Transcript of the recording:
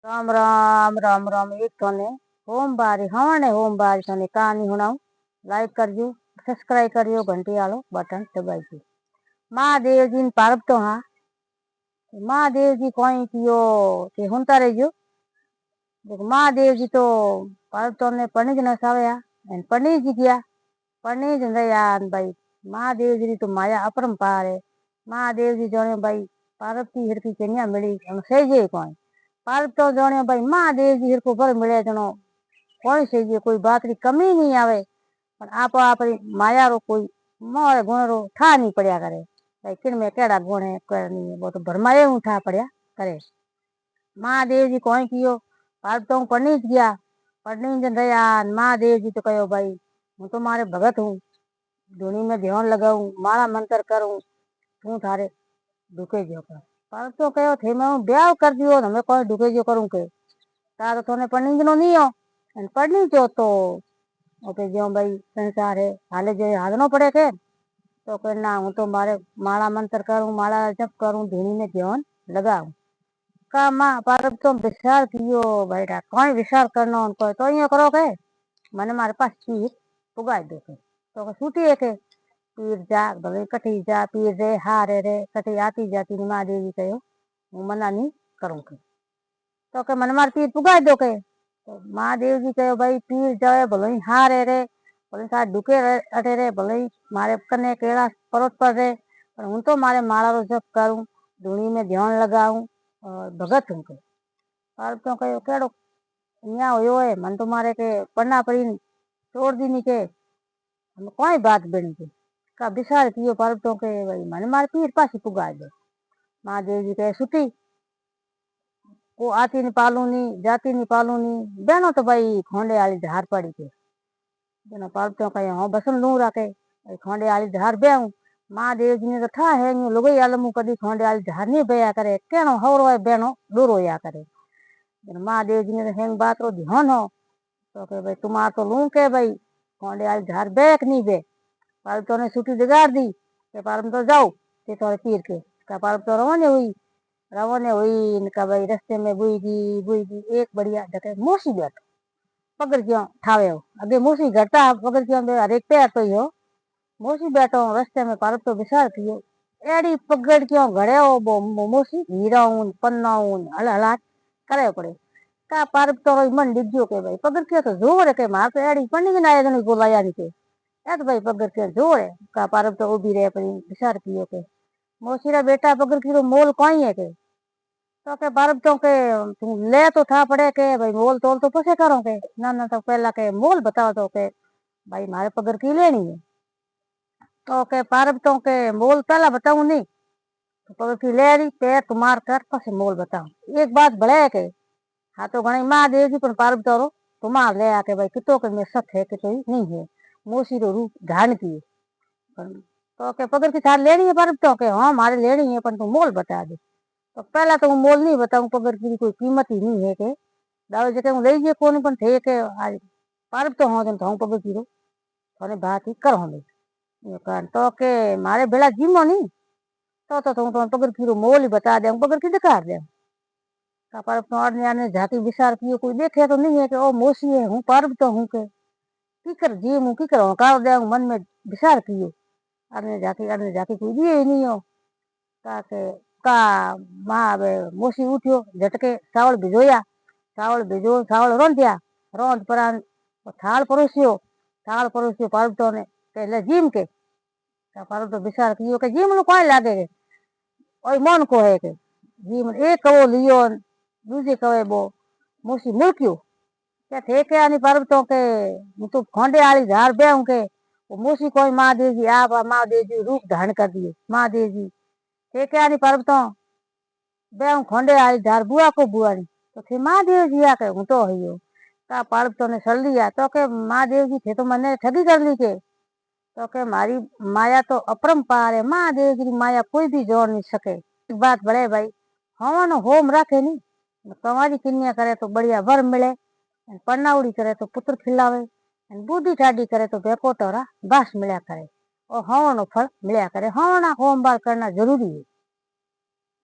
राम राम राम राम। एक थोने होम बारी हवने होम बारी थोने कहानी सुनाऊं। लाइक करजो, सब्सक्राइब करियो, घंटी वालो बटन दबाइजो। महादेव जी ने पारब तो हाँ महादेव जी कोई कियो के सुनता रहियो। देखो महादेव जी तो पारब तो ने पणिज न सावया एन पणिज गया पणिज रया भाई। महादेव जी तो माया अपरंपार है। महादेव जी जाने भाई पारब की हिरकी कन्या मिली सही कोई पारब तो जाने भाई महादेव जी हिरको भर मिले जनो कोई सही कोई बात की कमी नहीं आवे। पण आप माया रो कोई मोर गुण रो ठा नहीं पड़या करे भाई किन में केड़ा गुण है करनी है वो तो भरमाए उठा पड़या करे। महादेव जी कोई कियो पारब तो पणिज गया पणिज रया महादेव जी तो कहो भाई हूँ तो मारे भगत हूँ धुनी में ध्यान लगाऊं माला मंत्र करूं तू थारे ढुके जो कर। पारब तो कहो थे मैं ब्याह कर दियो हमें कोई ढुके जो करूं के तारो थोने पणिज नो नहीं हो पणिज जो तो ओके जो भाई संसार है हाले जो हालनो पड़े के तो कहे ना हूँ तो मारे माला मंत्र करूं माला जप करूं धुनी में ध्यान लगाऊं का माँ पारब तो विचार कियो बेटा कौन विचार करना कोई तो ये करो के मैंने मारे पास पीर पुगाई दो के तो छूटी है के पीर जा भले कटी जा पीर रे हारे रे कटी आती जाती महादेव जी कहो हूँ मना नहीं करूँ के तो के मन मार पीर पुगाई दो के तो महादेव जी कहो भाई पीर जाए भले हारे रे भले साथ ढुके अटे रे भले मारे कने केड़ा परोट पर रे पर हूँ तो मारे माला रो जप करूं धुनी में ध्यान लगाऊं और भगत हूँ के। पारब तो कहो केड़ो न्या होयो है मन तो मारे के पन्ना पड़ी तोड़ दी नी के हमें कोई बात बनी के का विचार कियो पारब तो के भाई मन मारे पीर पासी पुगा दे। महादेव जी कहे छुट्टी को आती नहीं पालू नहीं जाती नहीं पालू नहीं बहनों तो भाई खोंडे वाली धार पड़ी के जना पारब तो कहे हाँ बसन लू रखे खोंडे वाली धार बेहूं। महादेव जी ने तो ठा है लुगई आलमू कदी खोंडे वाली धार नहीं बया करे केनो हवरो है बहनों दूर होया करे। महादेव जी ने हेंग बात रो ध्यान हो तो के भाई तुम्हारा तो लू के भाई खोंडे वाली धार बेक नहीं बे। पारब तो ने छुट्टी दिगाड़ दी के पारब तो जाओ ते थोड़े पीर के का पारब तो रवाने हुई इनका भाई रस्ते में बुईगी एक बढ़िया जगह मोसी बैठो पगड़ क्यों ठावे हो अगे मोसी घटा पगड़ क्यों हर एक पैर तो ही हो मोसी बैठो रस्ते में पारब तो विचार कियो एड़ी पगड़ क्यों घड़े हो मोसी हीरा पन्ना हल हलाट करे पड़े का पारब तो मन डिग्यो के भाई पगड़ क्यों तो जोर है के मार तो एड़ी पन्नी के ना नहीं बोलाया नहीं के तो भाई पगड़ क्यों जोर है का पारब तो उभी रहे पर विचार कियो के मोसीरा बेटा पगड़ की मोल कोई है के तो के पारब तो के तू ले तो था पड़े के भाई मोल तोल तो पसे करो के ना तो पहला के मोल बताओ तो के भाई मारे पगड़ की लेनी है तो के पारब तो के मोल पहला बताऊं नहीं तो पगड़ की ले रही पैर तुम्हार कर पसे मोल बताऊं एक बात भले के हाँ तो घणी महादेव जी पर पारब तो तुम्हार ले आके भाई कितो के में सत है कि तो नहीं है मोसी रो रूप धान की तो के पगड़ की थार लेनी है पारब तो के हाँ मारे लेनी है पर तू मोल बता दे तो पहला तो मोल नहीं बताऊं पगड़ की कोई कीमत ही नहीं है के दावे जके हूँ लई जे कोनी पण थे के आज पारब तो हाँ तो हूँ पगड़ की रो थोड़े बात ही करो हमें तो के मारे बेला जीमो नहीं तो हूँ पगड़ की रो मोल ही बता दे पगड़ की दिखा दे का पारब तो और ने जाति विचार कियो कोई देखे तो नहीं है कि ओ मोसी है हूँ पारब तो हूँ के की कर जी हूँ की कर हकार दे मन में विचार कियो अने जाति कोई दिए ही नहीं हो ताके का माँ मोसी उठ्यो झटके चावल भिजोया चावल भिजो चावल रोंध्या रोंध पर थाल परोस्यो पारब तो ने पहले जीम के पारब तो विचार कियो के जीम नु कोई लागे के ओय मन को है के जीम एक कवो लियो दूजे कवे बो मोसी मुल्क्यो क्या थे के आनी पारब तो के हूँ तो खोंडे वाली धार बेहूं के वो मोसी कोई महादेव जी आप महादेव जी रूप धारण कर दिए महादेव जी थे के आनी पारब तो बेहूं खोंडे वाली धार बुआ को बुआ नहीं तो थे महादेव जी आके हूँ तो है का पारब तो ने सर लिया तो के महादेव जी थे तो मैंने ठगी कर ली के तो के मारी माया तो अपरंपार है महादेव जी की माया कोई भी जोड़ नहीं सके एक बात बड़े भाई हवन होम रखे नहीं कमारी किन्या करे तो बढ़िया वर मिले पन्नाउड़ी करे तो पुत्र खिलावे बूढ़ी ठाडी करे तो बेको टोरा बास मिलया करे और हवन फल मिलया करे हवना होम बार करना जरूरी है।